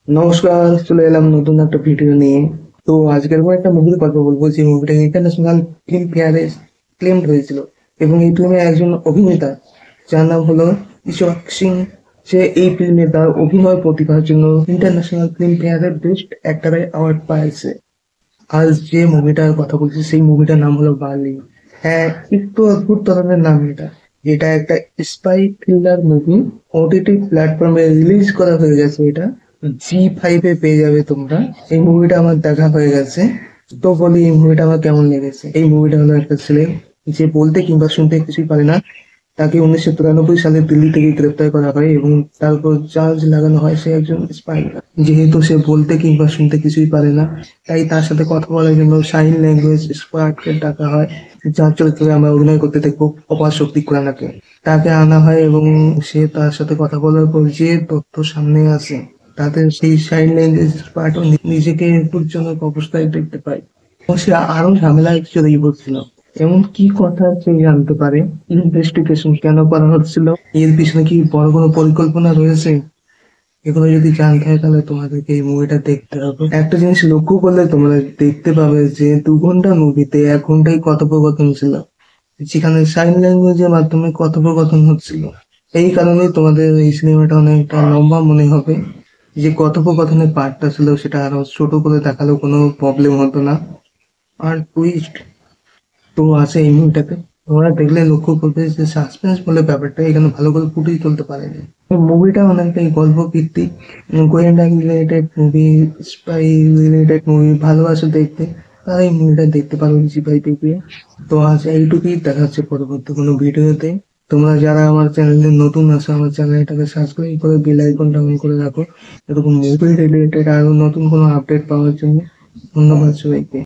নমস্কার, চলে এলাম নতুন একটা ভিডিও নিয়ে। তো আজকের পর একটা মুভির কথা বলবো যে মুভিটা ইন্টারন্যাশনাল ফিল্ম ফেয়ারে ক্লেমড হয়েছিল, এবং এই ফিল্মে একজন অভিনেতা যার নাম হলো ইশোক সিং। সে এই ফিল্মে তার অভিনয় প্রতিভার জন্য ইন্টারন্যাশনাল ফিল্ম ফেয়ারের বেস্ট অ্যাক্টরের অ্যাওয়ার্ড পাইছে। আজ যে মুভিটার কথা বলছি সেই মুভিটার নাম হলো বার্লি। হ্যাঁ, একটু অদ্ভুত ধরনের নাম এটা। এটা একটা স্পাই থ্রিলার মুভি। ওটিটি প্ল্যাটফর্মে রিলিজ করা হয়ে গেছে। এটা জি5-এ পেয়ে যাবে তোমরা। এই মুভিটা আমার দেখা হয়ে গেছে। তো বলি এই মুভিটা আমার কেমন লেগেছে। এই মুভিটা হলো একটা ছেলে যে বলতে কিংবা শুনতে কিছুই পারে না। তাকে 1993 সালে দিল্লি থেকে গ্রেপ্তার করা হয় এবং তারপর চার্জ লাগানো হয় সে একজন স্পাই। যেহেতু সে বলতে কিংবা শুনতে কিছুই পারে না, তাই তার সাথে কথা বলার জন্য সাইন ল্যাঙ্গুয়েজ এক্সপার্টকে ডাকা হয়, যার চরিত্রে আমরা অভিনয় করতে দেখবো অপার শক্তি খুরানাকে। তাকে আনা হয় এবং সে তার সাথে কথা বলার পর যে তথ্য সামনে আসে তাতে সেই সাইন ল্যাঙ্গুয়েজ এক্সপার্টও নিজেকে দুর্জনক অবস্থায় দেখতে পায় এবং সে আরো ঝামেলায় জড়িয়ে পড়ছিল। এমন কি কথা সে জানতে পারে, ইনভেস্টিগেশন কেন করা হচ্ছিল, এর পিছনে কি বড় কোনো পরিকল্পনা রয়েছে। এগুলো যদি জানতে হয় তাহলে তোমাদেরকে এই মুভিটা দেখতে হবে। একটা জিনিস লক্ষ্য করলে তোমরা দেখতে পাবে যে 2 ঘন্টা মুভিতে 1 ঘন্টাই কথোপকথন ছিল, যেখানে সাইন ল্যাঙ্গুয়েজের মাধ্যমে কথোপকথন হচ্ছিল। এই কারণেই তোমাদের এই সিনেমাটা অনেকটা লম্বা মনে হবে। যে কথোপকথনের পার্টটা ছিল সেটা আরো ছোট করে দেখালেও কোনো প্রবলেম হতো না। আর টুইস্ট তো আছে এই মুভিটাতে। তোমরা দেখলে লক্ষ্য করবে যে সাসপেন্স বলে ব্যাপারটা এখানে ভালো করে ফুটিয়ে তুলতে পারেনি। মুভিটা অনেকটাই গল্প ভিত্তিক, গোয়েন্দা related movie, spy related movie ভালোবাসা দেখতে, তারা এই মুভিটা দেখতে পারো জি5 তো আজ এইটুকুই, দেখা হচ্ছে পরবর্তী কোনো ভিডিওতে। তোমরা যারা আমার চ্যানেলে নতুন আছো আমার চ্যানেলটাকে সাবস্ক্রাইব করে বেল আইকনটা অন করে রাখো, এরকম মুভি রিলেটেড আরো নতুন কোনো আপডেট পাওয়ার জন্য। ধন্যবাদ সবাইকে।